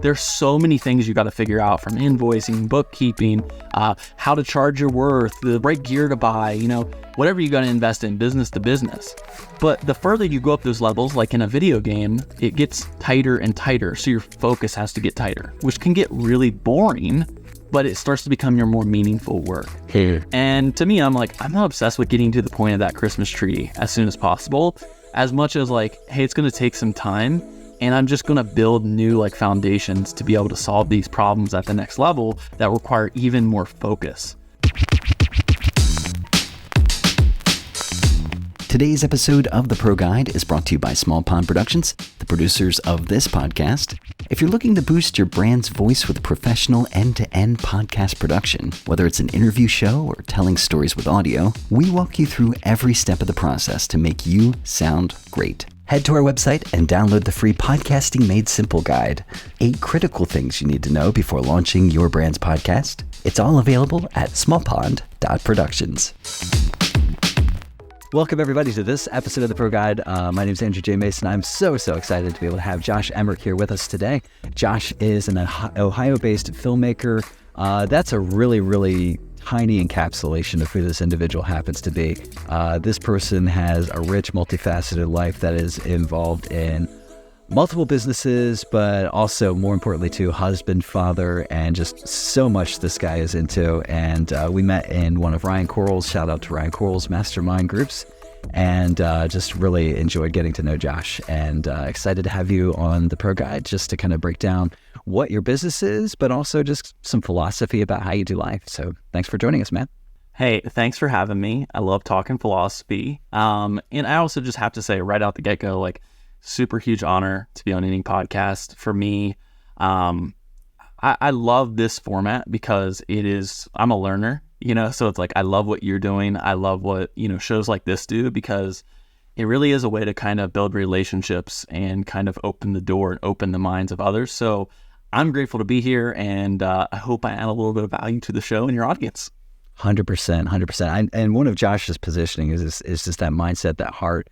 there's so many things you got to figure out, from invoicing, bookkeeping, how to charge your worth, the right gear to buy, whatever you got to invest in business to business. But the further you go up those levels, like in a video game, it gets tighter and tighter. So your focus has to get tighter, which can get really boring, but it starts to become your more meaningful work. And to me, I'm not obsessed with getting to the point of that Christmas tree as soon as possible, as much as hey, it's going to take some time. And I'm just going to build new foundations to be able to solve these problems at the next level that require even more focus. Today's episode of The Pro Guide is brought to you by Small Pond Productions, the producers of this podcast. If you're looking to boost your brand's voice with professional end-to-end podcast production, whether it's an interview show or telling stories with audio, we walk you through every step of the process to make you sound great. Head to our website and download the free Podcasting Made Simple guide. 8 critical things you need to know before launching your brand's podcast. It's all available at smallpond.productions. Welcome everybody to this episode of The Pro Guide. My name is Andrew J. Mason. I'm so excited to be able to have Josh Emerick here with us today. Josh is an Ohio-based filmmaker. That's a really tiny encapsulation of who this individual happens to be. This person has a rich, multifaceted life that is involved in multiple businesses, but also, more importantly, too, husband, father, and just so much this guy is into. And we met in one of Ryan Coral's, shout out to Ryan Coral's mastermind groups, and just really enjoyed getting to know Josh. And excited to have you on The Pro Guide just to kind of break down what your business is, but also just some philosophy about how you do life. So thanks for joining us, man. Hey, thanks for having me. I love talking philosophy. And I also just have to say right out the get-go, super huge honor to be on any podcast for me. I love this format because I'm a learner, so it's I love what you're doing. I love what, shows like this do, because it really is a way to kind of build relationships and kind of open the door and open the minds of others. So I'm grateful to be here, and I hope I add a little bit of value to the show and your audience. 100%. And one of Josh's positioning is just that mindset, that heart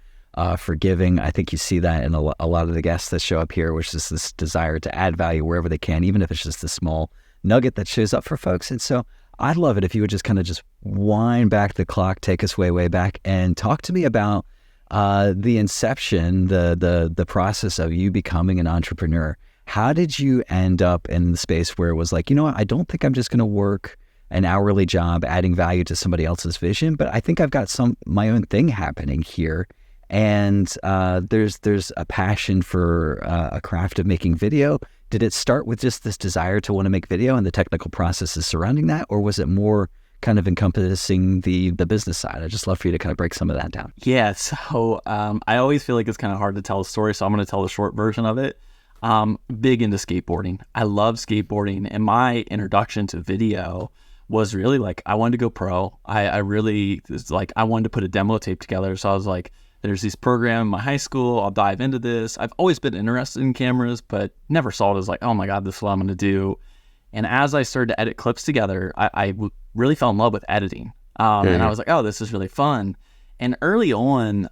for giving. I think you see that in a lot of the guests that show up here, which is this desire to add value wherever they can, even if it's just a small nugget that shows up for folks. And so I'd love it if you would just kind of just wind back the clock, take us way back, and talk to me about the inception, the process of you becoming an entrepreneur. How did you end up in the space where it was I don't think I'm just going to work an hourly job adding value to somebody else's vision, but I think I've got my own thing happening here. And there's a passion for a craft of making video. Did it start with just this desire to want to make video and the technical processes surrounding that, or was it more kind of encompassing the business side? I'd just love for you to kind of break some of that down. Yeah, so I always feel like it's kind of hard to tell a story, so I'm going to tell the short version of it. Big into skateboarding. I love skateboarding, and my introduction to video was really I wanted to go pro. I really I wanted to put a demo tape together, so I was there's this program in my high school, I'll dive into this. I've always been interested in cameras, but never saw it as oh my God, this is what I'm going to do. And as I started to edit clips together, I really fell in love with editing. And I was oh, this is really fun. And early on,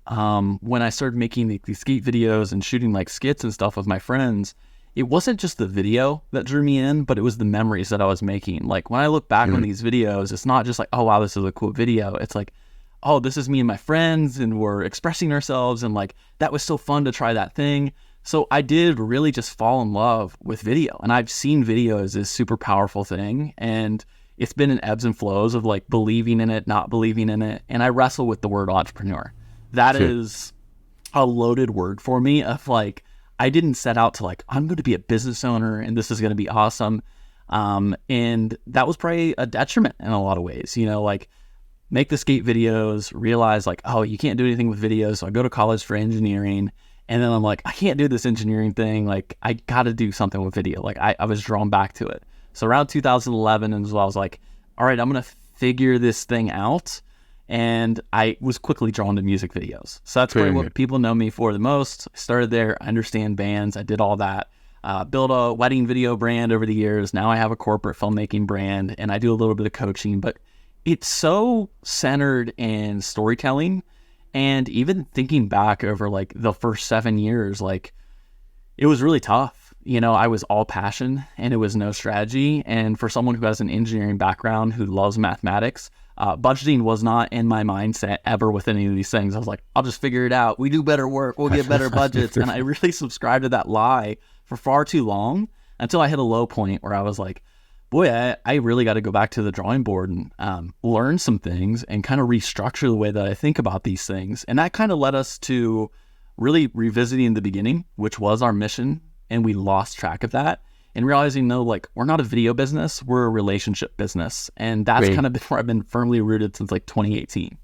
when I started making these skate videos and shooting skits and stuff with my friends, it wasn't just the video that drew me in, but it was the memories that I was making. When I look back on these videos, it's not just oh wow, this is a cool video. It's oh, this is me and my friends, and we're expressing ourselves, and that was so fun to try that thing. So I did really just fall in love with video, and I've seen video as this super powerful thing, and it's been in ebbs and flows of believing in it, not believing in it, and I wrestle with the word entrepreneur. That is a loaded word for me of I didn't set out to I'm going to be a business owner and this is going to be awesome. And that was probably a detriment in a lot of ways, make the skate videos, realize oh, you can't do anything with videos. So I go to college for engineering, and then I'm I can't do this engineering thing. I got to do something with video. I was drawn back to it. So around 2011, and I was all right, I'm going to figure this thing out. And I was quickly drawn to music videos. So that's probably what people know me for the most. I started there. I understand bands. I did all that. Built a wedding video brand over the years. Now I have a corporate filmmaking brand, and I do a little bit of coaching. But it's so centered in storytelling. And even thinking back over the first 7 years, it was really tough. I was all passion and it was no strategy. And for someone who has an engineering background who loves mathematics, budgeting was not in my mindset ever with any of these things. I was like, I'll just figure it out. We do better work. We'll get better budgets. And I really subscribed to that lie for far too long until I hit a low point where I was like, boy, I really got to go back to the drawing board and learn some things and kind of restructure the way that I think about these things. And that kind of led us to really revisiting the beginning, which was our mission. And we lost track of that and realizing, no, like, we're not a video business, we're a relationship business. And that's kind of where I've been firmly rooted since like 2018.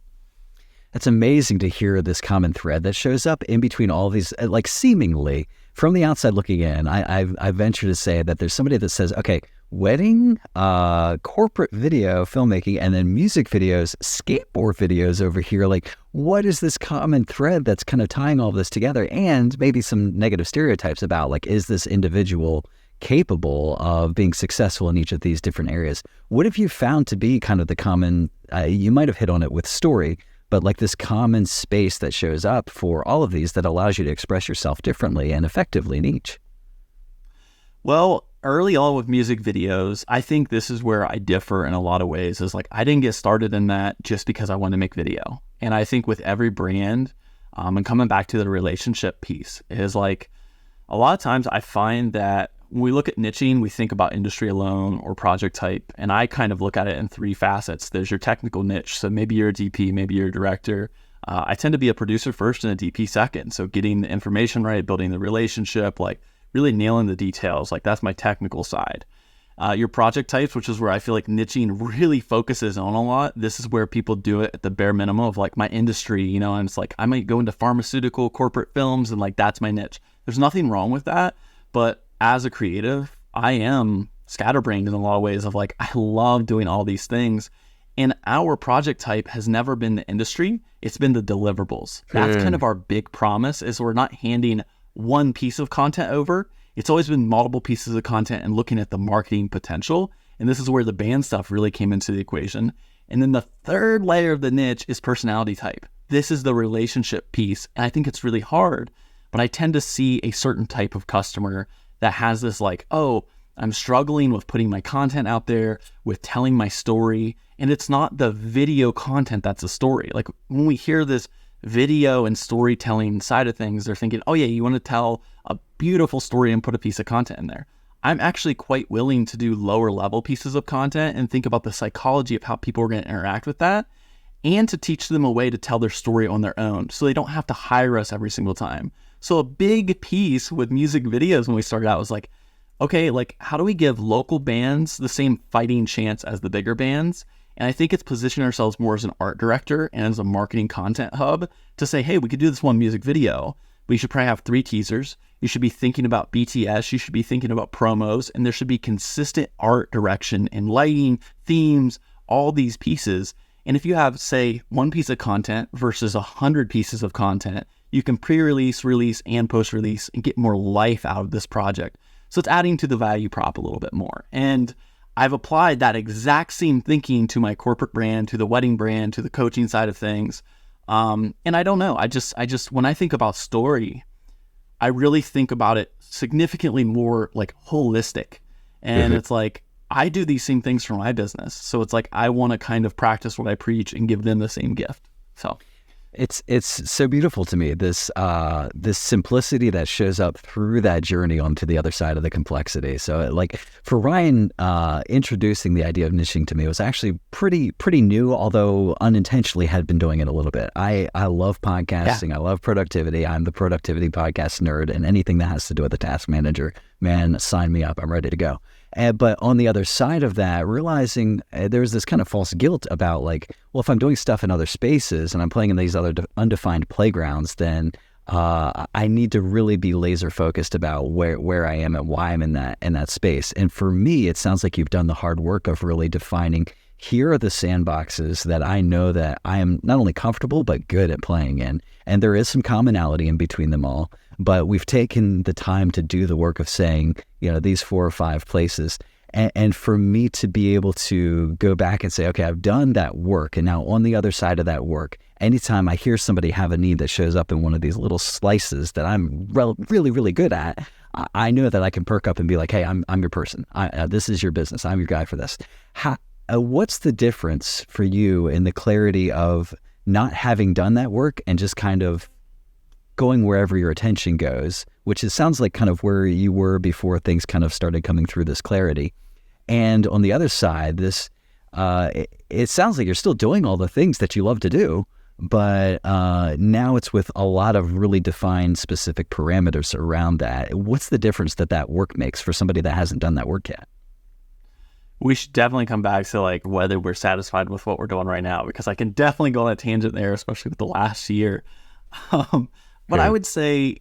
It's amazing to hear this common thread that shows up in between all these, like, seemingly from the outside looking in. I venture to say that there's somebody that says, okay, wedding, corporate video, filmmaking, and then music videos, skateboard videos over here. Like, what is this common thread that's kind of tying all this together? And maybe some negative stereotypes about, like, is this individual capable of being successful in each of these different areas? What have you found to be kind of the common, you might have hit on it with story, but like this common space that shows up for all of these that allows you to express yourself differently and effectively in each? Well, early on with music videos, I think this is where I differ in a lot of ways. Is like, I didn't get started in that just because I wanted to make video. And I think with every brand, and coming back to the relationship piece, is like, a lot of times I find that when we look at niching, we think about industry alone or project type. And I kind of look at it in three facets. There's your technical niche. So maybe you're a DP, maybe you're a director. I tend to be a producer first and a DP second. So getting the information right, building the relationship, like really nailing the details. Like, that's my technical side. Your project types, which is where I feel like niching really focuses on a lot. This is where people do it at the bare minimum of like my industry, and it's like, I might go into pharmaceutical corporate films and like, that's my niche. There's nothing wrong with that. But as a creative, I am scatterbrained in a lot of ways of like, I love doing all these things. And our project type has never been the industry. It's been the deliverables. That's kind of our big promise, is we're not handing one piece of content over. It's always been multiple pieces of content and looking at the marketing potential. And this is where the band stuff really came into the equation. And then the third layer of the niche is personality type. This is the relationship piece. And I think it's really hard, but I tend to see a certain type of customer that has this like, oh, I'm struggling with putting my content out there, with telling my story. And it's not the video content that's a story. Like, when we hear this video and storytelling side of things, they're thinking, oh yeah, you want to tell a beautiful story and put a piece of content in there. I'm actually quite willing to do lower level pieces of content and think about the psychology of how people are going to interact with that, and to teach them a way to tell their story on their own so they don't have to hire us every single time. So a big piece with music videos when we started out was like, okay, like, how do we give local bands the same fighting chance as the bigger bands? And I think it's positioning ourselves more as an art director and as a marketing content hub to say, hey, we could do this one music video, but you should probably have 3 teasers. You should be thinking about BTS. You should be thinking about promos, and there should be consistent art direction and lighting, themes, all these pieces. And if you have, say, 1 piece of content versus 100 pieces of content, you can pre-release, release, and post-release and get more life out of this project. So it's adding to the value prop a little bit more. And I've applied that exact same thinking to my corporate brand, to the wedding brand, to the coaching side of things. And I don't know, I just when I think about story, I really think about it significantly more like holistic. And it's like, I do these same things for my business. So it's like, I want to kind of practice what I preach and give them the same gift. So it's so beautiful to me, this simplicity that shows up through that journey onto the other side of the complexity. So like for Ryan, introducing the idea of niching to me was actually pretty new, although unintentionally had been doing it a little bit. I love podcasting. Yeah. I love productivity. I'm the productivity podcast nerd, and anything that has to do with the task manager, man, sign me up. I'm ready to go. But on the other side of that, realizing there's this kind of false guilt about like, well, if I'm doing stuff in other spaces and I'm playing in these other undefined playgrounds, then I need to really be laser focused about where I am and why I'm in that space. And for me, it sounds like you've done the hard work of really defining, here are the sandboxes that I know that I am not only comfortable, but good at playing in. And there is some commonality in between them all. But we've taken the time to do the work of saying, these 4 or 5 places. And for me to be able to go back and say, okay, I've done that work. And now on the other side of that work, anytime I hear somebody have a need that shows up in one of these little slices that I'm really, really good at, I know that I can perk up and be like, hey, I'm your person. This is your business. I'm your guy for this. What's the difference for you in the clarity of not having done that work and just kind of going wherever your attention goes, which sounds like kind of where you were before things kind of started coming through this clarity. And on the other side, this, it sounds like you're still doing all the things that you love to do, but now it's with a lot of really defined specific parameters around that. What's the difference that work makes for somebody that hasn't done that work yet? We should definitely come back to like whether we're satisfied with what we're doing right now, because I can definitely go on a tangent there, especially with the last year. But I would say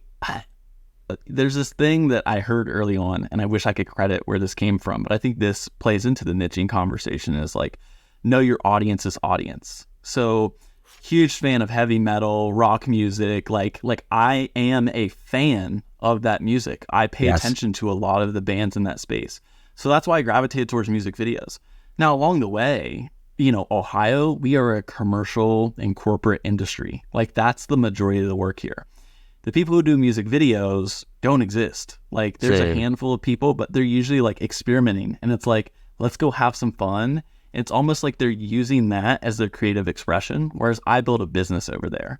there's this thing that I heard early on, and I wish I could credit where this came from, but I think this plays into the niching conversation, is like, know your audience's audience. So huge fan of heavy metal, rock music. Like I am a fan of that music. I pay attention to a lot of the bands in that space. So that's why I gravitated towards music videos. Now, along the way, Ohio, we are a commercial and corporate industry. Like, that's the majority of the work here. The people who do music videos don't exist. Like, there's a handful of people, but they're usually like experimenting. And it's like, let's go have some fun. It's almost like they're using that as their creative expression, whereas I built a business over there.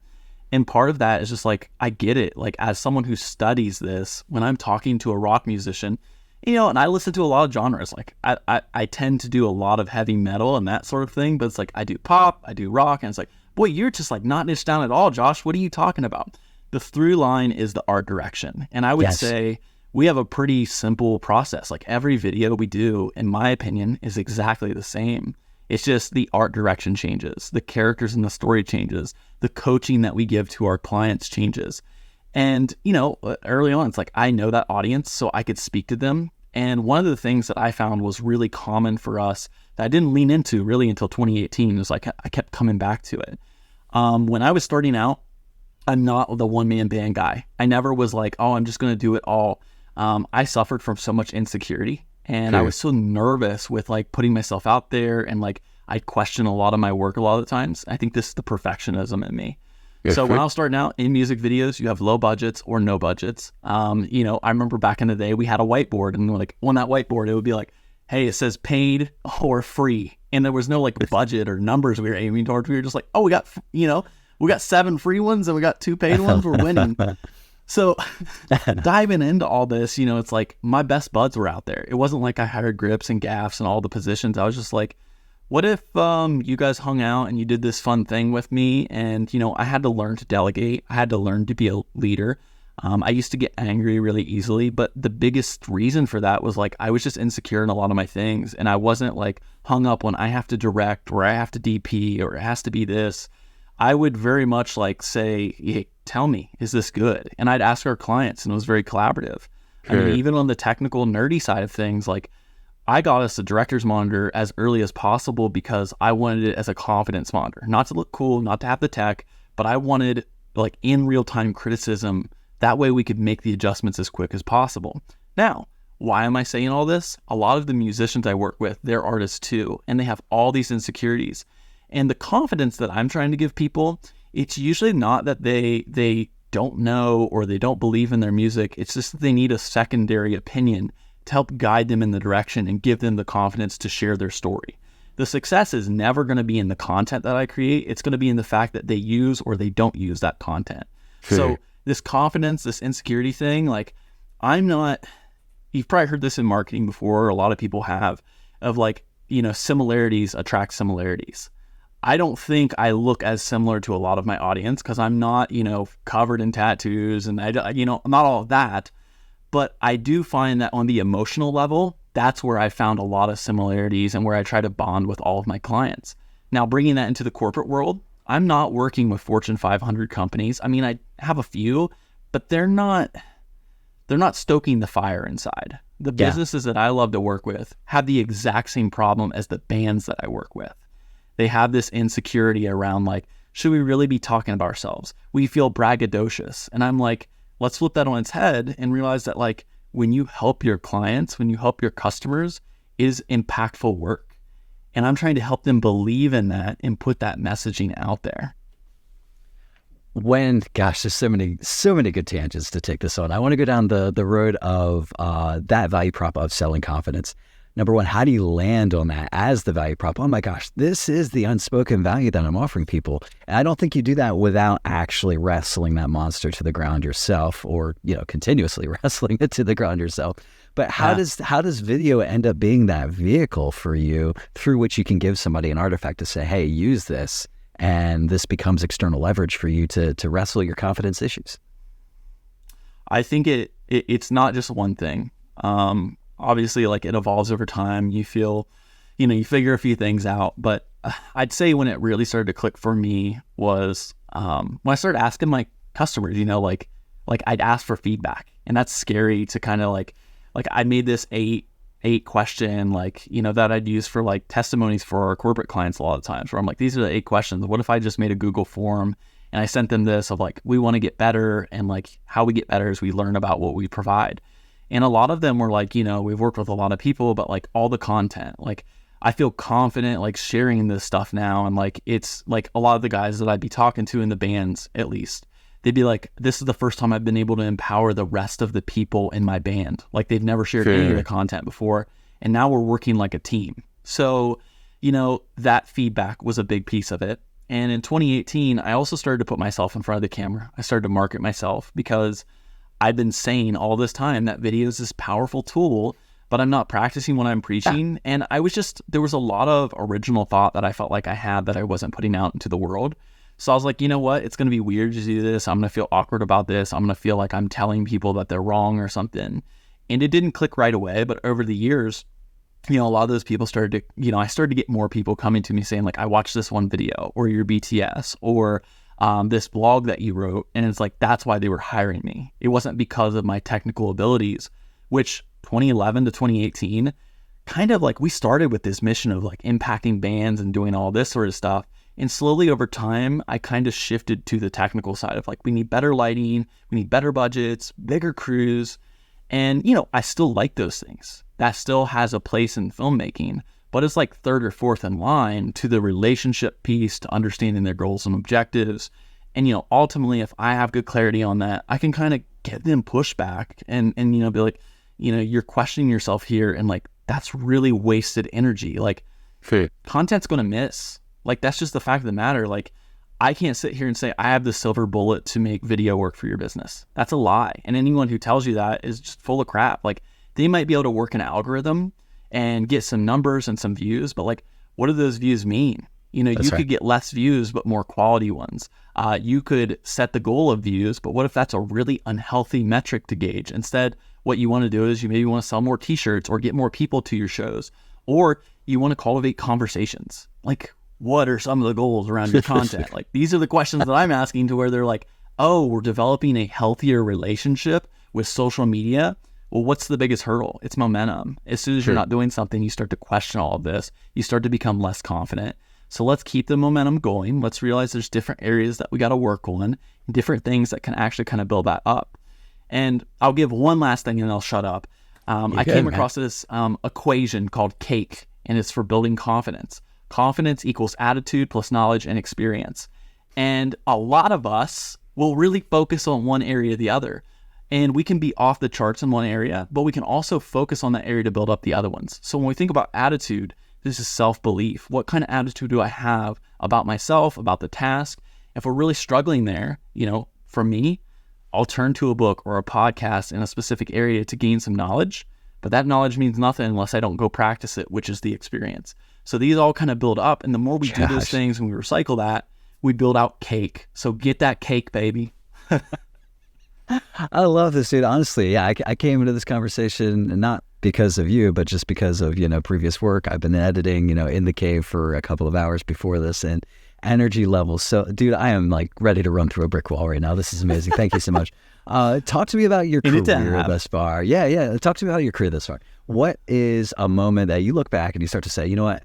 And part of that is just like, I get it. Like, as someone who studies this, when I'm talking to a rock musician, and I listen to a lot of genres. Like, I tend to do a lot of heavy metal and that sort of thing, but it's like, I do pop, I do rock, and it's like, boy, you're just like not niched down at all, Josh. What are you talking about? The through line is the art direction. And I would say we have a pretty simple process. Like, every video we do, in my opinion, is exactly the same. It's just the art direction changes, the characters in the story changes, the coaching that we give to our clients changes. And, early on, it's like, I know that audience, so I could speak to them. And one of the things that I found was really common for us that I didn't lean into really until 2018 is like, I kept coming back to it. When I was starting out, I'm not the one-man band guy. I never was like, oh, I'm just going to do it all. I suffered from so much insecurity, and I was so nervous with like putting myself out there, and like I question a lot of my work a lot of the times. I think this is the perfectionism in me. So when I was starting out in music videos, you have low budgets or no budgets. I remember back in the day, we had a whiteboard, and like on that whiteboard, it would be like, hey, it says paid or free. And there was no like budget or numbers we were aiming towards. We were just like, oh, we got 7 free ones and we got 2 paid ones. We're winning. So diving into all this, it's like my best buds were out there. It wasn't like I hired grips and gaffs and all the positions. I was just like, what if you guys hung out and you did this fun thing with me? And, I had to learn to delegate. I had to learn to be a leader. I used to get angry really easily, but the biggest reason for that was like, I was just insecure in a lot of my things. And I wasn't like hung up when I have to direct or I have to DP or it has to be this. I would very much like say, hey, tell me, is this good? And I'd ask our clients, and it was very collaborative. I mean, even on the technical nerdy side of things, like, I got us a director's monitor as early as possible because I wanted it as a confidence monitor, not to look cool, not to have the tech, but I wanted like in real-time criticism. That way we could make the adjustments as quick as possible. Now, why am I saying all this? A lot of the musicians I work with, they're artists too, and they have all these insecurities. And the confidence that I'm trying to give people, it's usually not that they don't know or they don't believe in their music. It's just that they need a secondary opinion to help guide them in the direction and give them the confidence to share their story. The success is never going to be in the content that I create. It's going to be in the fact that they use or they don't use that content. So this confidence, this insecurity thing, like, you've probably heard this in marketing before, a lot of people have, of like, similarities attract similarities. I don't think I look as similar to a lot of my audience because I'm not, covered in tattoos and not all of that. But I do find that on the emotional level, that's where I found a lot of similarities and where I try to bond with all of my clients. Now, bringing that into the corporate world, I'm not working with Fortune 500 companies. I mean, I have a few, but they're not stoking the fire inside. The businesses that I love to work with have the exact same problem as the bands that I work with. They have this insecurity around like, should we really be talking about ourselves? We feel braggadocious. And I'm like, let's flip that on its head and realize that like, when you help your clients, when you help your customers, it is impactful work. And I'm trying to help them believe in that and put that messaging out there. Gosh, there's so many good tangents to take this on. I want to go down the road of that value prop of selling confidence. Number one, how do you land on that as the value prop? Oh my gosh, this is the unspoken value that I'm offering people. And I don't think you do that without actually wrestling that monster to the ground yourself, or, continuously wrestling it to the ground yourself. But how does video end up being that vehicle for you through which you can give somebody an artifact to say, hey, use this, and this becomes external leverage for you to wrestle your confidence issues? I think it's not just one thing. Obviously, like, it evolves over time. You feel, you figure a few things out. But I'd say when it really started to click for me was when I started asking my customers, like I'd ask for feedback. And that's scary to kind of like I made this eight question, that I'd use for like testimonies for our corporate clients a lot of times, where I'm like, these are the 8 questions. What if I just made a Google form and I sent them this of like, we want to get better, and like how we get better is we learn about what we provide. And a lot of them were like, we've worked with a lot of people, but like all the content, like I feel confident like sharing this stuff now. And like, it's like a lot of the guys that I'd be talking to in the bands, at least, they'd be like, this is the first time I've been able to empower the rest of the people in my band. Like, they've never shared any of the content before. And now we're working like a team. So, that feedback was a big piece of it. And in 2018, I also started to put myself in front of the camera. I started to market myself because I've been saying all this time that video is this powerful tool, but I'm not practicing what I'm preaching. Yeah. And there was a lot of original thought that I felt like I had that I wasn't putting out into the world. So I was like, you know what? It's going to be weird to do this. I'm going to feel awkward about this. I'm going to feel like I'm telling people that they're wrong or something. And it didn't click right away. But over the years, a lot of those people started to, I started to get more people coming to me saying like, I watched this one video, or your BTS, or this blog that you wrote. And it's like, that's why they were hiring me. It wasn't because of my technical abilities, which 2011 to 2018, kind of like we started with this mission of like impacting bands and doing all this sort of stuff. And slowly over time, I kind of shifted to the technical side of like, we need better lighting, we need better budgets, bigger crews. And, I still like those things. That still has a place in filmmaking, but it's like third or fourth in line to the relationship piece, to understanding their goals and objectives. And, ultimately, if I have good clarity on that, I can kind of get them pushback and be like, you're questioning yourself here. And like, that's really wasted energy. Like, content's going to miss. Like, that's just the fact of the matter. Like, I can't sit here and say I have the silver bullet to make video work for your business. That's a lie. And anyone who tells you that is just full of crap. Like, they might be able to work an algorithm and get some numbers and some views, but like, what do those views mean? That's could get less views, but more quality ones. You could set the goal of views, but what if that's a really unhealthy metric to gauge? Instead, what you want to do is you maybe want to sell more t-shirts or get more people to your shows, or you want to cultivate conversations. Like, what are some of the goals around your content? Like, these are the questions that I'm asking, to where they're like, oh, we're developing a healthier relationship with social media. Well, what's the biggest hurdle? It's momentum. As soon as you're not doing something, you start to question all of this. You start to become less confident. So let's keep the momentum going. Let's realize there's different areas that we got to work on, different things that can actually kind of build that up. And I'll give one last thing and I'll shut up. I came across this equation called CAKE, and it's for building confidence. Confidence equals attitude plus knowledge and experience. And a lot of us will really focus on one area or the other. And we can be off the charts in one area, but we can also focus on that area to build up the other ones. So when we think about attitude, this is self-belief. What kind of attitude do I have about myself, about the task? If we're really struggling there, for me, I'll turn to a book or a podcast in a specific area to gain some knowledge, but that knowledge means nothing unless I don't go practice it, which is the experience. So these all kind of build up, and the more we do those things and we recycle that, we build out cake. So get that cake, baby. I love this, dude. Honestly, yeah, I came into this conversation not because of you, but just because of, previous work. I've been editing, in the cave for a couple of hours before this, and energy levels. So, dude, I am like ready to run through a brick wall right now. This is amazing. Thank you so much. Talk to me about your career thus far. Yeah. Talk to me about your career thus far. What is a moment that you look back and you start to say, you know what?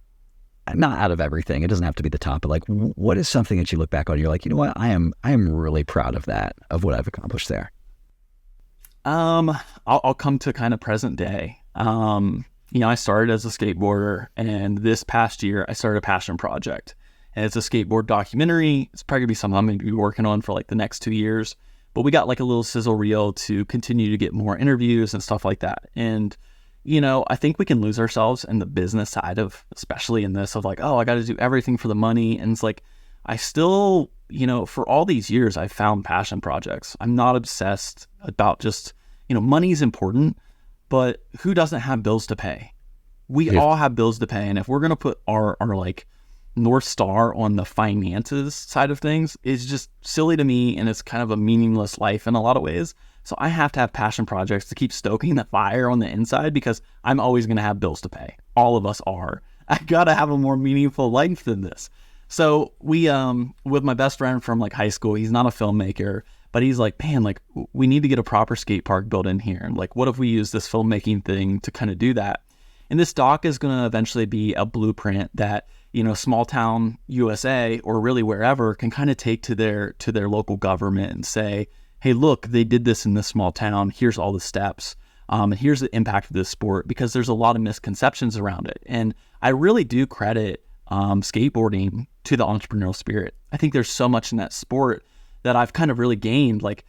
Not out of everything. It doesn't have to be the top, but like, what is something that you look back on and you're like, you know what? I am really proud of that, of what I've accomplished there. I'll come to kind of present day. I started as a skateboarder, and this past year I started a passion project, and it's a skateboard documentary. It's probably gonna be something I'm gonna be working on for like the next 2 years. But we got like a little sizzle reel to continue to get more interviews and stuff like that. And I think we can lose ourselves in the business side of, especially in this, of like, oh, I got to do everything for the money. And it's like, I still, for all these years, I've found passion projects. I'm not obsessed about just, money's important, but who doesn't have bills to pay? We all have bills to pay. And if we're going to put our like North Star on the finances side of things, it's just silly to me. And it's kind of a meaningless life in a lot of ways. So I have to have passion projects to keep stoking the fire on the inside, because I'm always going to have bills to pay. All of us are. I got to have a more meaningful life than this. So we, with my best friend from like high school, he's not a filmmaker, but he's like, man, like we need to get a proper skate park built in here. And like, what if we use this filmmaking thing to kind of do that? And this doc is going to eventually be a blueprint that, small town USA or really wherever can kind of take to their local government and say, hey, look, they did this in this small town. Here's all the steps. And here's the impact of this sport, because there's a lot of misconceptions around it. And I really do credit skateboarding to the entrepreneurial spirit. I think there's so much in that sport that I've kind of really gained. Like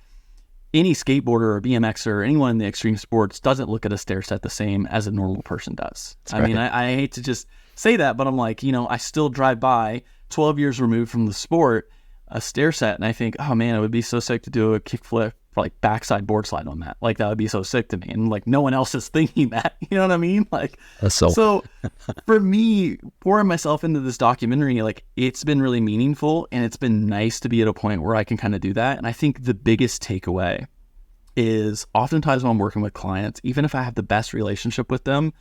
any skateboarder or BMXer or anyone in the extreme sports doesn't look at a stair set the same as a normal person does. That's right. I mean, I hate to just say that, but I'm like, I still drive by 12 years removed from the sport, a stair set, and I think, oh man, it would be so sick to do a kickflip for like backside board slide on that. Like that would be so sick to me. And like no one else is thinking that, you know what I mean? Like, so for me, pouring myself into this documentary, like it's been really meaningful, and it's been nice to be at a point where I can kind of do that. And I think the biggest takeaway is oftentimes when I'm working with clients, even if I have the best relationship with them,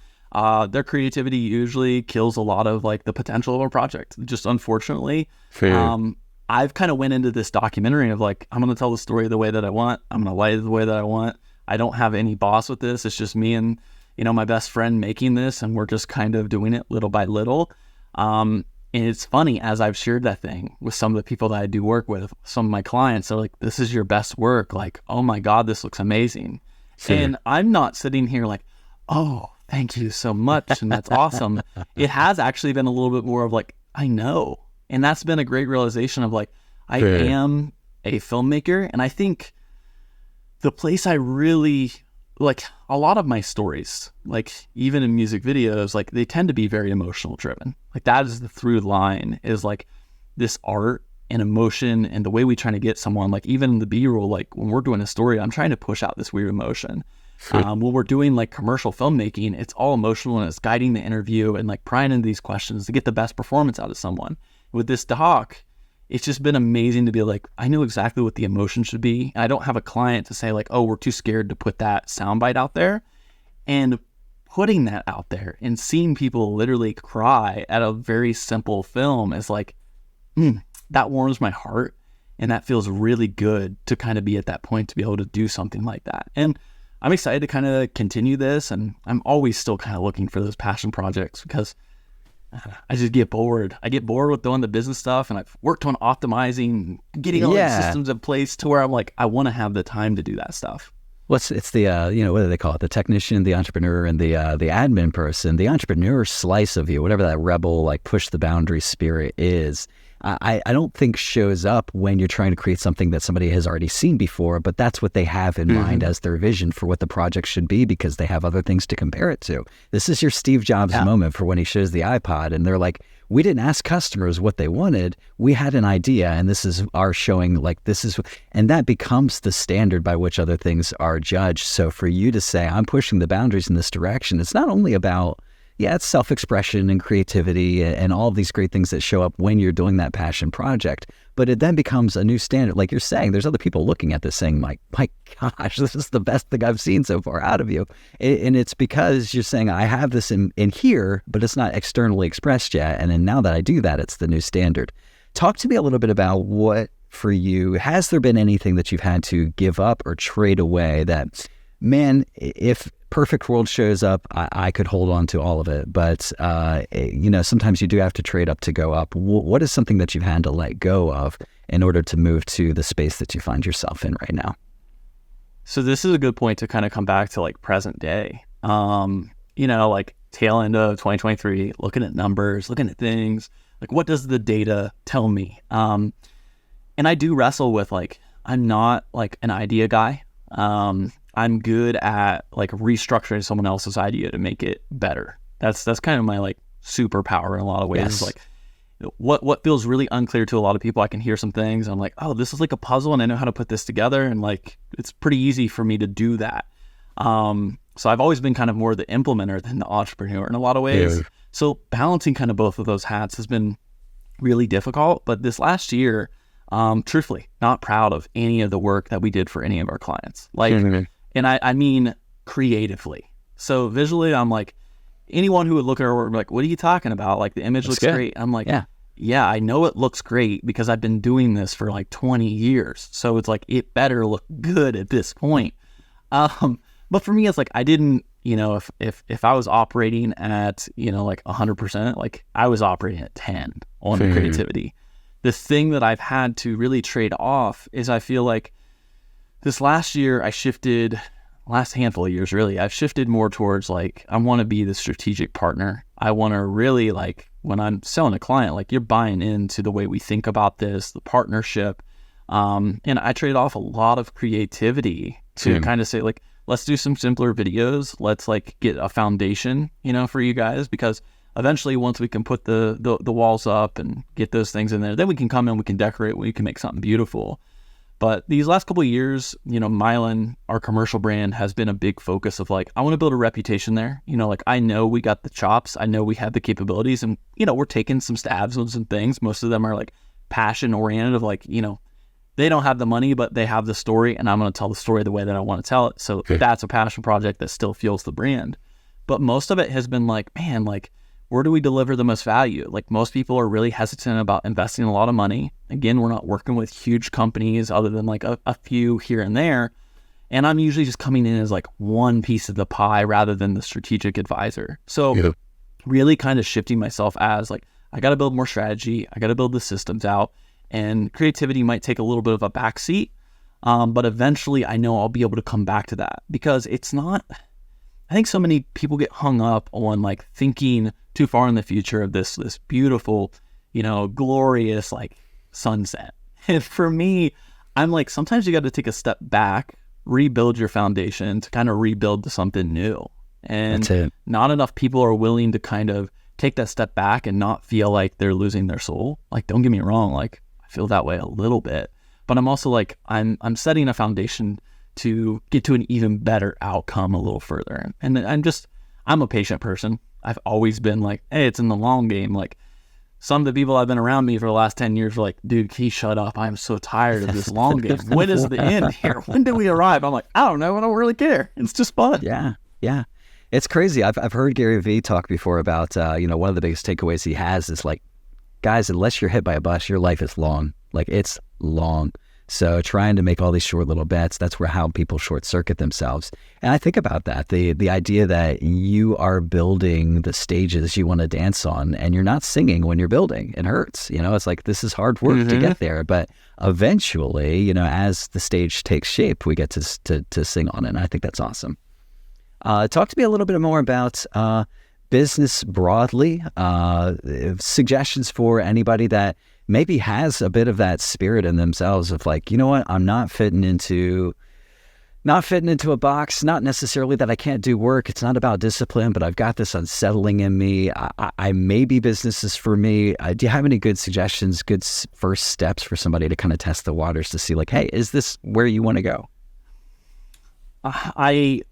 their creativity usually kills a lot of like the potential of a project. Just unfortunately, I've kind of went into this documentary of like, I'm going to tell the story the way that I want. I'm going to light it the way that I want. I don't have any boss with this. It's just me and, my best friend making this, and we're just kind of doing it little by little. And it's funny, as I've shared that thing with some of the people that I do work with, some of my clients, they're like, this is your best work. Like, oh my God, this looks amazing. And I'm not sitting here like, oh, thank you so much. And that's awesome. It has actually been a little bit more of like, I know. And that's been a great realization of like, I am a filmmaker. And I think the place I really like, a lot of my stories, like even in music videos, like they tend to be very emotional driven. Like that is the through line, is like this art and emotion, and the way we try to get someone, like even in the B-roll, like when we're doing a story, I'm trying to push out this weird emotion. When we're doing like commercial filmmaking, it's all emotional, and it's guiding the interview and like prying into these questions to get the best performance out of someone. With this doc, it's just been amazing to be like, I know exactly what the emotion should be. I don't have a client to say like, oh, we're too scared to put that soundbite out there. And putting that out there and seeing people literally cry at a very simple film is like, that warms my heart. And that feels really good to kind of be at that point to be able to do something like that. And I'm excited to kind of continue this. And I'm always still kind of looking for those passion projects, because I just get bored. I get bored with doing the business stuff, and I've worked on optimizing, getting all these systems in place to where I'm like, I want to have the time to do that stuff. Well, it's the, what do they call it? The technician, the entrepreneur, and the admin person. The entrepreneur slice of you, whatever that rebel, like push the boundary spirit is, I don't think shows up when you're trying to create something that somebody has already seen before, but that's what they have in mind as their vision for what the project should be, because they have other things to compare it to. This is your Steve Jobs moment for when he shows the iPod, and they're like, we didn't ask customers what they wanted. We had an idea, and this is our showing, like this is, and that becomes the standard by which other things are judged. So for you to say, I'm pushing the boundaries in this direction, it's not only about, it's self-expression and creativity and all of these great things that show up when you're doing that passion project, but it then becomes a new standard. Like you're saying, there's other people looking at this saying, my gosh, this is the best thing I've seen so far out of you. And it's because you're saying, I have this in here, but it's not externally expressed yet. And then now that I do that, it's the new standard. Talk to me a little bit about what, for you, has there been anything that you've had to give up or trade away that, man, if perfect world shows up, I could hold on to all of it. But, sometimes you do have to trade up to go up. What is something that you've had to let go of in order to move to the space that you find yourself in right now? So this is a good point to kind of come back to like present day. Like tail end of 2023, looking at numbers, looking at things, Like, what does the data tell me? And I do wrestle with like, I'm not like an idea guy. I'm good at like restructuring someone else's idea to make it better. That's kind of my like superpower in a lot of ways. Yes. Is like what feels really unclear to a lot of people. I can hear some things. I'm like, oh, this is like a puzzle, and I know how to put this together, and like it's pretty easy for me to do that. So I've always been kind of more the implementer than the entrepreneur in a lot of ways. Yeah. So balancing kind of both of those hats has been really difficult. But this last year, truthfully, not proud of any of the work that we did for any of our clients. Like, and I mean creatively. So visually, I'm like, anyone who would look at our work like, what are you talking about? Like, the image looks great. I'm like, yeah, I know it looks great because I've been doing this for like 20 years. So it's like, it better look good at this point. But for me, it's like, I didn't, you know, if I was operating at, you know, like 100%, like I was operating at 10 on creativity. The thing that I've had to really trade off is I feel like this last year last handful of years really, I've shifted more towards like, I want to be the strategic partner. I want to really like, when I'm selling a client, like you're buying into the way we think about this, the partnership. And I trade off a lot of creativity to kind of say like, let's do some simpler videos. Let's like get a foundation, you know, for you guys, because eventually once we can put the walls up and get those things in there, then we can come in, we can decorate, we can make something beautiful. But these last couple of years, you know, Mylan, our commercial brand, has been a big focus of like, I want to build a reputation there. You know, like I know we got the chops, I know we have the capabilities, and, you know, we're taking some stabs on some things. Most of them are like passion oriented of like, you know, they don't have the money, but they have the story, and I'm going to tell the story the way that I want to tell it. So that's a passion project that still fuels the brand. But most of it has been like, man, like, where do we deliver the most value? Like most people are really hesitant about investing a lot of money. Again, we're not working with huge companies other than like a few here and there. And I'm usually just coming in as like one piece of the pie rather than the strategic advisor. So really kind of shifting myself as like, I got to build more strategy. I got to build the systems out, and creativity might take a little bit of a backseat. But eventually I know I'll be able to come back to that, because it's not, I think so many people get hung up on like thinking too far in the future of this beautiful, you know, glorious like sunset. And for me, I'm like, sometimes you got to take a step back, rebuild your foundation to kind of rebuild to something new. And not enough people are willing to kind of take that step back and not feel like they're losing their soul. Like, don't get me wrong, like I feel that way a little bit, but I'm also like, I'm setting a foundation to get to an even better outcome a little further. And I'm a patient person. I've always been like, hey, it's in the long game. Like some of the people I've been around me for the last 10 years were like, dude, can you shut up? I'm so tired of this long game. When is the end here? When do we arrive? I'm like, I don't know. I don't really care. It's just fun. Yeah. It's crazy. I've heard Gary Vee talk before about, you know, one of the biggest takeaways he has is like, guys, unless you're hit by a bus, your life is long. Like it's long. So trying to make all these short little bets, that's how people short circuit themselves. And I think about that, the idea that you are building the stages you want to dance on, and you're not singing when you're building. It hurts. You know, it's like, this is hard work to get there. But eventually, you know, as the stage takes shape, we get to sing on it. And I think that's awesome. Talk to me a little bit more about business broadly, suggestions for anybody that maybe has a bit of that spirit in themselves of like, you know what, I'm not fitting into a box, not necessarily that I can't do work. It's not about discipline, but I've got this unsettling in me. I maybe business is for me. Do you have any good suggestions, good first steps for somebody to kind of test the waters to see like, hey, is this where you want to go? I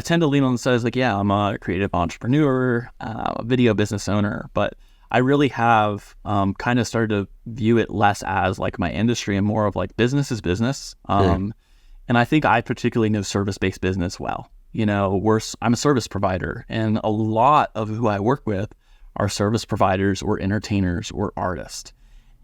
tend to lean on the side like, yeah, I'm a creative entrepreneur, a video business owner, but I really have kind of started to view it less as like my industry and more of like business is business. And I think I particularly know service-based business well. You know, I'm a service provider, and a lot of who I work with are service providers or entertainers or artists.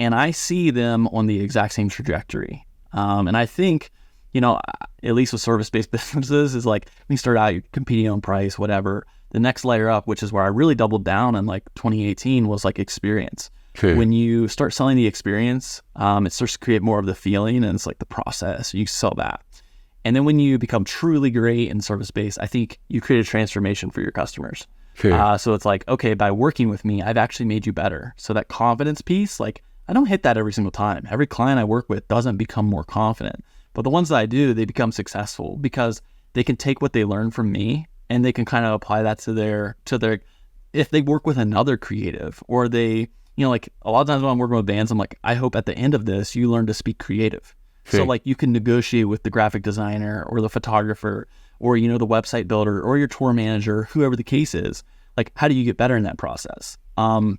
And I see them on the exact same trajectory. And I think, you know, at least with service-based businesses is like, when you start out, you're competing on price, whatever. The next layer up, which is where I really doubled down in like 2018, was like experience. When you start selling the experience, it starts to create more of the feeling, and it's like the process. You sell that. And then when you become truly great in service-based, I think you create a transformation for your customers. Sure. So it's like, okay, by working with me, I've actually made you better. So that confidence piece, like I don't hit that every single time. Every client I work with doesn't become more confident. But the ones that I do, they become successful because they can take what they learn from me and they can kind of apply that to their, if they work with another creative or they, like a lot of times when I'm working with bands, I'm like, I hope at the end of this, you learn to speak creative. So like you can negotiate with the graphic designer or the photographer or, the website builder or your tour manager, whoever the case is. Like, how do you get better in that process? I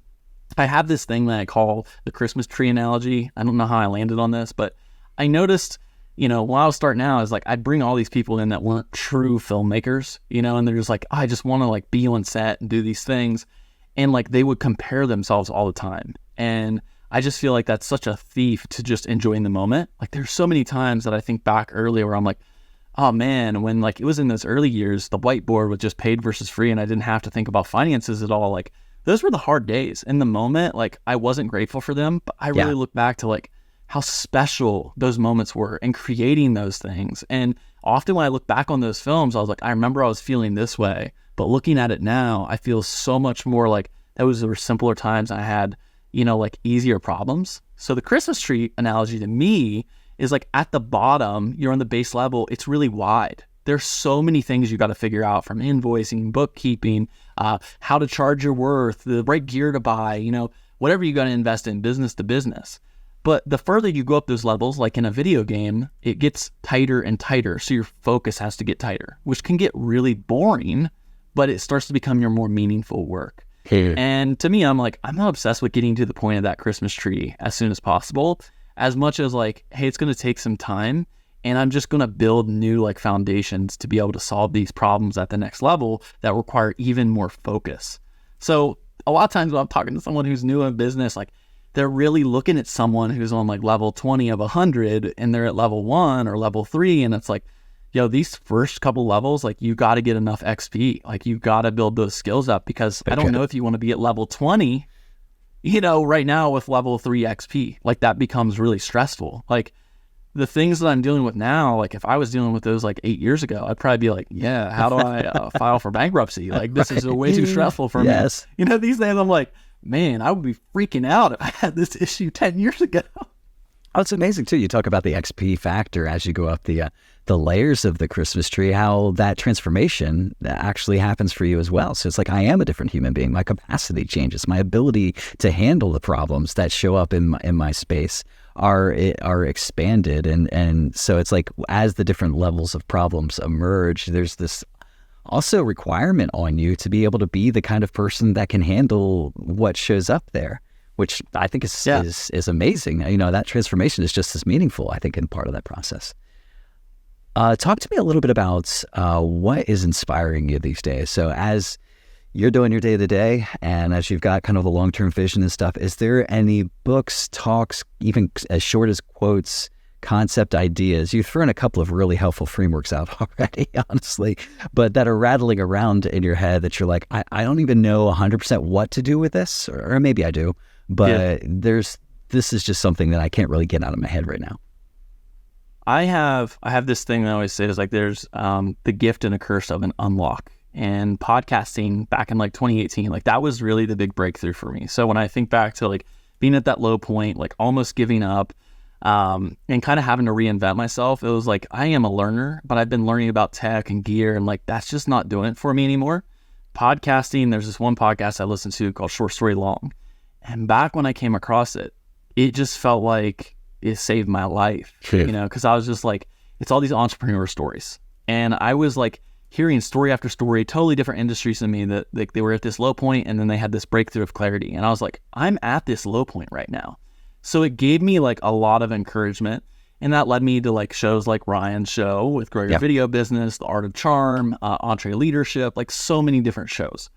have this thing that I call the Christmas tree analogy. I don't know how I landed on this, but I noticed, while I was starting out, is like I'd bring all these people in that weren't true filmmakers, and they're just like, oh, I just want to like be on set and do these things. And like they would compare themselves all the time. And I just feel like that's such a thief to just enjoying the moment. Like there's so many times that I think back earlier where I'm like, oh man, when like it was in those early years, the whiteboard was just paid versus free and I didn't have to think about finances at all. Like those were the hard days. In the moment, like I wasn't grateful for them, but I really look back to like how special those moments were and creating those things. And often when I look back on those films, I was like, I remember I was feeling this way, but looking at it now, I feel so much more like there were simpler times I had, like easier problems. So the Christmas tree analogy to me is like at the bottom, you're on the base level, it's really wide. There's so many things you got to figure out, from invoicing, bookkeeping, how to charge your worth, the right gear to buy, whatever you got to invest in business to business. But the further you go up those levels, like in a video game, it gets tighter and tighter. So your focus has to get tighter, which can get really boring, but it starts to become your more meaningful work. And to me, I'm like, I'm not obsessed with getting to the point of that Christmas tree as soon as possible, as much as like, hey, it's going to take some time and I'm just going to build new like foundations to be able to solve these problems at the next level that require even more focus. So a lot of times when I'm talking to someone who's new in business, like they're really looking at someone who's on like level 20 of 100 and they're at level 1 or level 3. And it's like, these first couple levels, like you got to get enough XP, like you got to build those skills up, because I don't know if you want to be at level 20, right now with level 3 XP, like that becomes really stressful. Like the things that I'm dealing with now, like if I was dealing with those like 8 years ago, I'd probably be like, yeah, how do I file for bankruptcy? Like this is way too stressful for me. These days I'm like, man, I would be freaking out if I had this issue 10 years ago. Oh, it's amazing too. You talk about the XP factor as you go up the layers of the Christmas tree, how that transformation actually happens for you as well. So it's like, I am a different human being. My capacity changes. My ability to handle the problems that show up in my space are expanded. And so it's like, as the different levels of problems emerge, there's this also requirement on you to be able to be the kind of person that can handle what shows up there, which I think is amazing. That transformation is just as meaningful, I think, in part of that process. Talk to me a little bit about what is inspiring you these days. So as you're doing your day-to-day and as you've got kind of a long-term vision and stuff, is there any books, talks, even as short as quotes, concept ideas? You've thrown a couple of really helpful frameworks out already, honestly, but that are rattling around in your head that you're like, I don't even know 100% what to do with this, or maybe I do, but this is just something that I can't really get out of my head right now. I have this thing that I always say is like, there's the gift and a curse of an unlock. And podcasting back in like 2018, like that was really the big breakthrough for me. So when I think back to like being at that low point, like almost giving up, and kind of having to reinvent myself, it was like, I am a learner, but I've been learning about tech and gear, and like that's just not doing it for me anymore. Podcasting, there's this one podcast I listened to called Short Story Long. And back when I came across it, it just felt like it saved my life, because I was just like, it's all these entrepreneur stories. And I was like hearing story after story, totally different industries than me, that like they were at this low point and then they had this breakthrough of clarity. And I was like, I'm at this low point right now. So it gave me like a lot of encouragement. And that led me to like shows like Ryan's show with Grow Your Video Business, The Art of Charm, Entre Leadership, like so many different shows.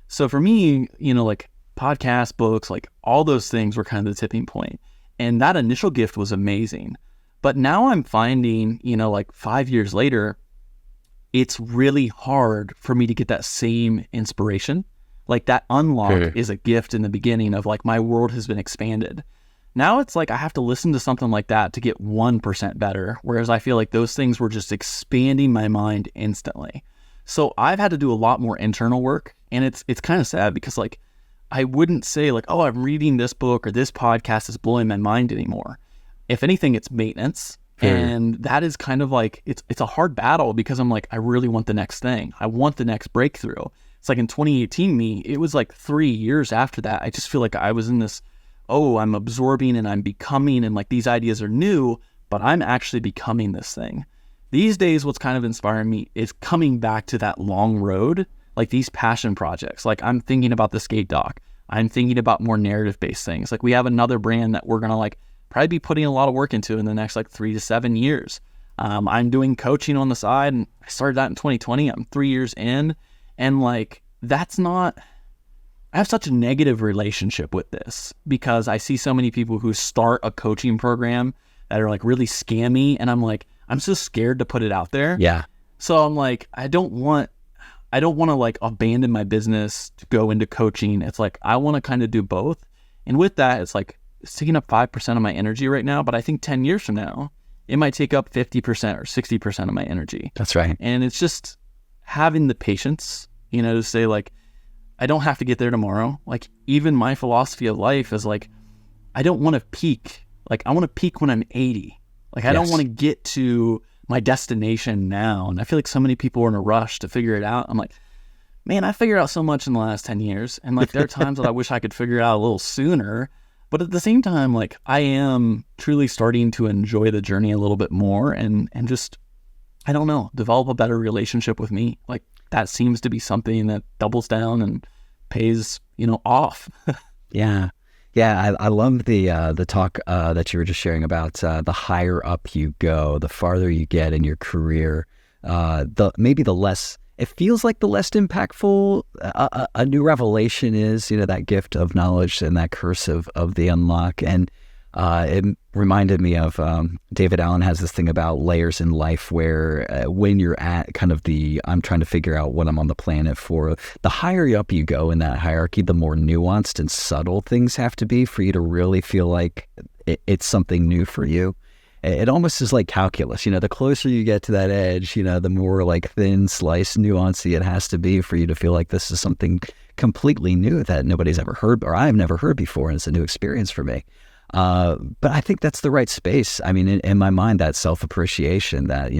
So for me, like podcasts, books, like all those things were kind of the tipping point. And that initial gift was amazing. But now I'm finding, like 5 years later, it's really hard for me to get that same inspiration. Like that unlock is a gift in the beginning of like, my world has been expanded. Now it's like I have to listen to something like that to get 1% better, whereas I feel like those things were just expanding my mind instantly. So I've had to do a lot more internal work, and it's kind of sad because like I wouldn't say like, oh, I'm reading this book or this podcast is blowing my mind anymore. If anything, it's maintenance. And that is kind of like, it's a hard battle because I'm like, I really want the next thing. I want the next breakthrough. It's like in 2018, it was like 3 years after that. I just feel like I was in this, oh, I'm absorbing and I'm becoming, and like these ideas are new, but I'm actually becoming this thing. These days, what's kind of inspiring me is coming back to that long road, like these passion projects. Like I'm thinking about the skate doc. I'm thinking about more narrative-based things. Like we have another brand that we're going to like probably be putting a lot of work into in the next like 3 to 7 years. I'm doing coaching on the side, and I started that in 2020. I'm 3 years in, and like that's not, I have such a negative relationship with this because I see so many people who start a coaching program that are like really scammy, and I'm like, I'm so scared to put it out there. Yeah. So I'm like, I don't want to like abandon my business to go into coaching. It's like, I want to kind of do both. And with that, it's like, it's taking up 5% of my energy right now, but I think 10 years from now, it might take up 50% or 60% of my energy. That's right. And it's just having the patience, to say like, I don't have to get there tomorrow. Like even my philosophy of life is like, I don't want to peak. Like I want to peak when I'm 80. Like I don't want to get to my destination now. And I feel like so many people are in a rush to figure it out. I'm like, man, I figured out so much in the last 10 years. And like there are times that I wish I could figure it out a little sooner. But at the same time, like I am truly starting to enjoy the journey a little bit more and just, I don't know, develop a better relationship with me. Like that seems to be something that doubles down and pays, off. Yeah. Yeah, I love the talk that you were just sharing about the higher up you go, the farther you get in your career, maybe the less, it feels like the less impactful a new revelation is, that gift of knowledge and that curse of the unlock. And it reminded me of David Allen has this thing about layers in life where when you're at kind of I'm trying to figure out what I'm on the planet for, the higher up you go in that hierarchy, the more nuanced and subtle things have to be for you to really feel like it's something new for you. It almost is like calculus, the closer you get to that edge, the more like thin slice nuancy it has to be for you to feel like this is something completely new that nobody's ever heard or I've never heard before, and it's a new experience for me. But I think that's the right space. I mean, in my mind, that self-appreciation that,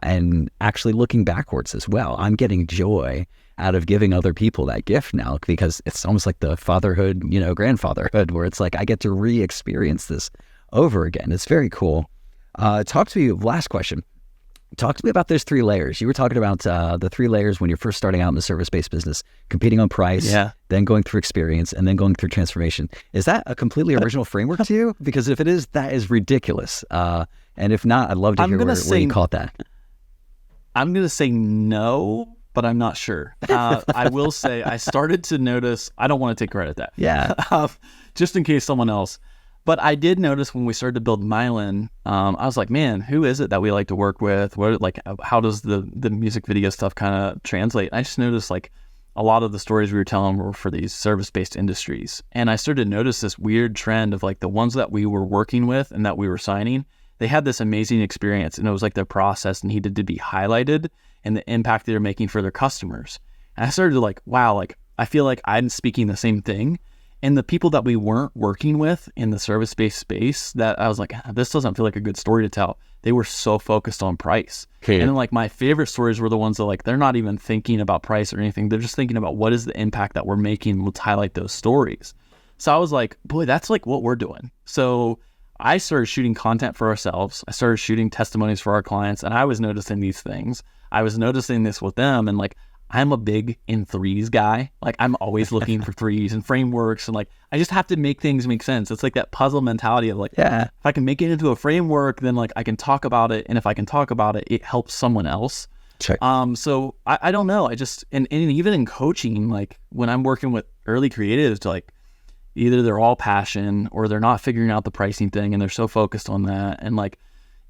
and actually looking backwards as well. I'm getting joy out of giving other people that gift now because it's almost like the fatherhood, grandfatherhood, where it's like I get to re-experience this over again. It's very cool. Talk to me, last question. Talk to me about those 3 layers. You were talking about the 3 layers when you're first starting out in the service-based business, competing on price, then going through experience, and then going through transformation. Is that a completely original framework to you? Because if it is, that is ridiculous. And if not, I'd love to hear where you caught that. I'm going to say no, but I'm not sure. I will say I started to notice, I don't want to take credit that. Yeah. Just in case someone else. But I did notice when we started to build Mylan, I was like, man, who is it that we like to work with? How does the music video stuff kind of translate? I just noticed like a lot of the stories we were telling were for these service-based industries. And I started to notice this weird trend of like the ones that we were working with and that we were signing, they had this amazing experience, and it was like their process needed to be highlighted and the impact they were making for their customers. And I started to like, wow, like I feel like I'm speaking the same thing. And the people that we weren't working with in the service-based space, that I was like, this doesn't feel like a good story to tell. They were so focused on price. And then like my favorite stories were the ones that like, they're not even thinking about price or anything. They're just thinking about what is the impact that we're making. Let's highlight those stories. So I was like, boy, that's like what we're doing. So I started shooting content for ourselves. I started shooting testimonies for our clients, and I was noticing these things. I was noticing this with them, and like, I'm a big in threes guy. Like I'm always looking for threes and frameworks, and like I just have to make things make sense. It's like that puzzle mentality of like, if I can make it into a framework, then like I can talk about it, and if I can talk about it, it helps someone else. Check. So I don't know. I just and even in coaching, like when I'm working with early creatives, like either they're all passion or they're not figuring out the pricing thing, and they're so focused on that, and like.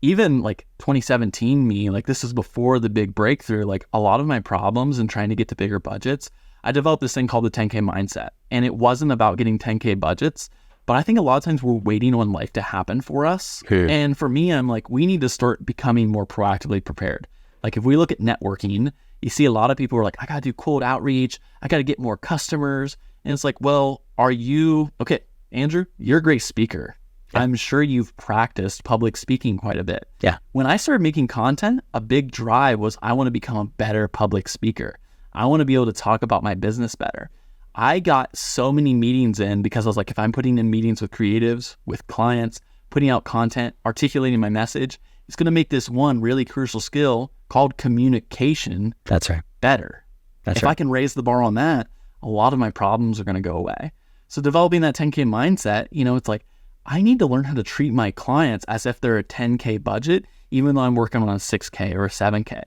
Even like 2017 me, like this is before the big breakthrough, like a lot of my problems and trying to get to bigger budgets, I developed this thing called the 10K mindset. And it wasn't about getting 10K budgets, But I think a lot of times we're waiting on life to happen for us. And for me, I'm like, we need to start becoming more proactively prepared. Like if we look at networking, you see a lot of people are like, I got to do cold outreach. I got to get more customers. And it's like, well, okay, Andrew, you're a great speaker. Yeah. I'm sure you've practiced public speaking quite a bit. Yeah. When I started making content, a big drive was I want to become a better public speaker. I want to be able to talk about my business better. I got so many meetings in because I was like, if I'm putting in meetings with creatives, with clients, putting out content, articulating my message, it's going to make this one really crucial skill called communication better. If I can raise the bar on that, a lot of my problems are going to go away. So developing that 10K mindset, it's like, I need to learn how to treat my clients as if they're a 10K budget, even though I'm working on a 6K or a 7K.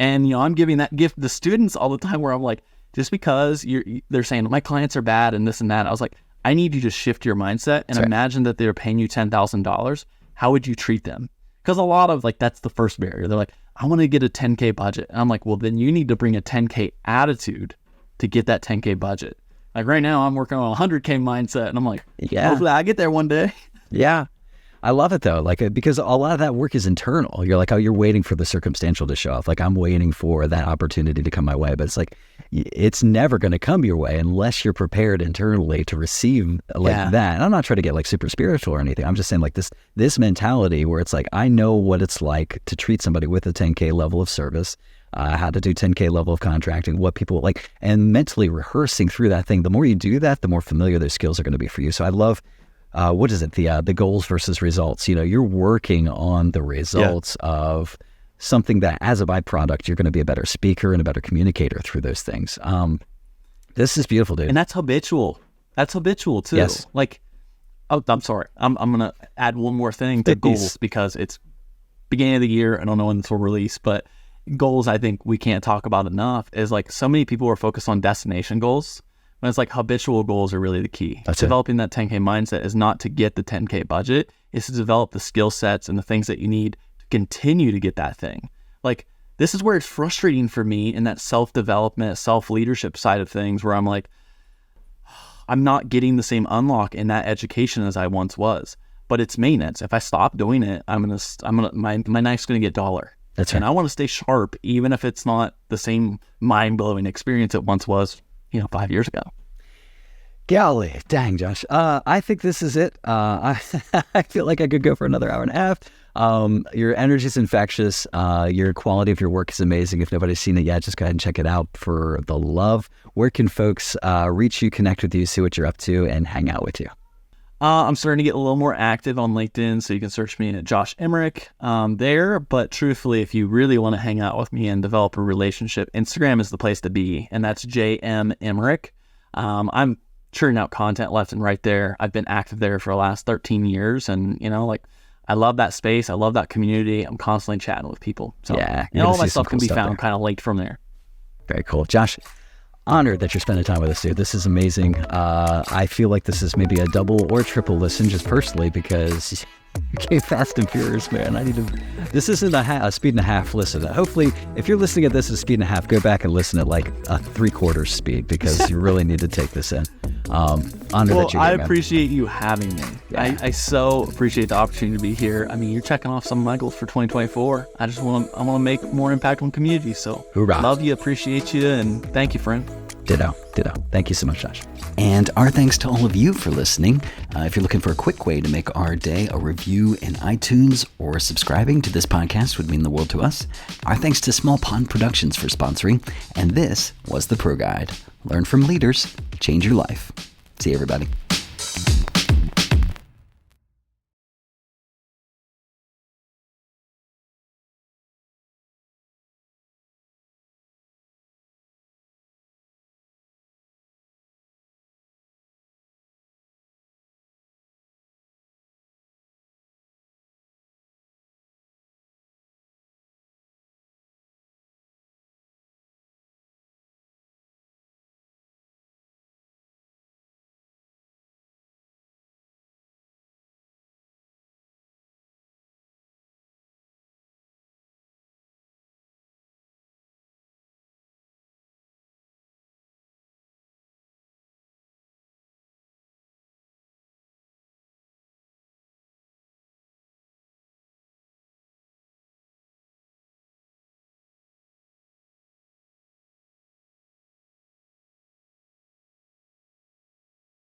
And, I'm giving that gift to students all the time where I'm like, just because they're saying my clients are bad and this and that, I was like, I need you to shift your mindset and imagine that they're paying you $10,000. How would you treat them? Because a lot of that's the first barrier. They're like, I want to get a 10K budget. And I'm like, well, then you need to bring a 10K attitude to get that 10K budget. Like right now I'm working on a 100K mindset and I'm like, hopefully I get there one day. Yeah. I love it though. Because a lot of that work is internal. You're like, you're waiting for the circumstantial to show up. Like I'm waiting for that opportunity to come my way, but it's like, it's never going to come your way unless you're prepared internally to receive that. And I'm not trying to get super spiritual or anything. I'm just saying this mentality where it's like, I know what it's like to treat somebody with a 10K level of service, how to do 10K level of contracting, what people like, and mentally rehearsing through that thing. The more you do that, the more familiar those skills are going to be for you. So I love, what is it? The goals versus results. You're working on the results of something that as a byproduct, you're going to be a better speaker and a better communicator through those things. This is beautiful, dude. And that's habitual. That's habitual too. Yes. I'm sorry. I'm going to add one more thing to goals because it's beginning of the year. I don't know when this will release, but goals I think we can't talk about enough is so many people are focused on destination goals. When it's habitual goals are really the key. Developing that 10K mindset is not to get the 10K budget. It's to develop the skill sets and the things that you need to continue to get that thing. This is where it's frustrating for me in that self-development, self-leadership side of things where I'm like, I'm not getting the same unlock in that education as I once was. But it's maintenance. If I stop doing it, my knife's gonna get duller. That's right. And I want to stay sharp, even if it's not the same mind-blowing experience it once was. 5 years ago. Golly, dang, Josh. I think this is it. I feel like I could go for another hour and a half. Your energy is infectious. Your quality of your work is amazing. If nobody's seen it yet, just go ahead and check it out for the love. Where can folks reach you, connect with you, see what you're up to, and hang out with you? I'm starting to get a little more active on LinkedIn, so you can search me at Josh Emerick there. But truthfully, if you really want to hang out with me and develop a relationship, Instagram is the place to be, and that's JM Emerick. I'm churning out content left and right there. I've been active there for the last 13 years, and I love that space. I love that community. I'm constantly chatting with people. So all my stuff can be found kind of linked from there. Very cool, Josh. Honored that you're spending time with us, dude. This is amazing. I feel like this is maybe a double or triple listen just personally because you came fast and furious, man. This isn't a speed and a half listen. Hopefully, if you're listening at this at speed and a half, go back and listen at a 3/4 speed because you really need to take this in. Honored that you're here, man. Appreciate you having me. Yeah. I so appreciate the opportunity to be here. I mean, you're checking off some of my goals for 2024. I want to make more impact on community. So hoorah. Love you, appreciate you, and thank you, friend. Ditto. Thank you so much, Josh. And our thanks to all of you for listening. If you're looking for a quick way to make our day, a review in iTunes or subscribing to this podcast would mean the world to us. Our thanks to Small Pond Productions for sponsoring. And this was The Pro Guide. Learn from leaders, change your life. See you, everybody.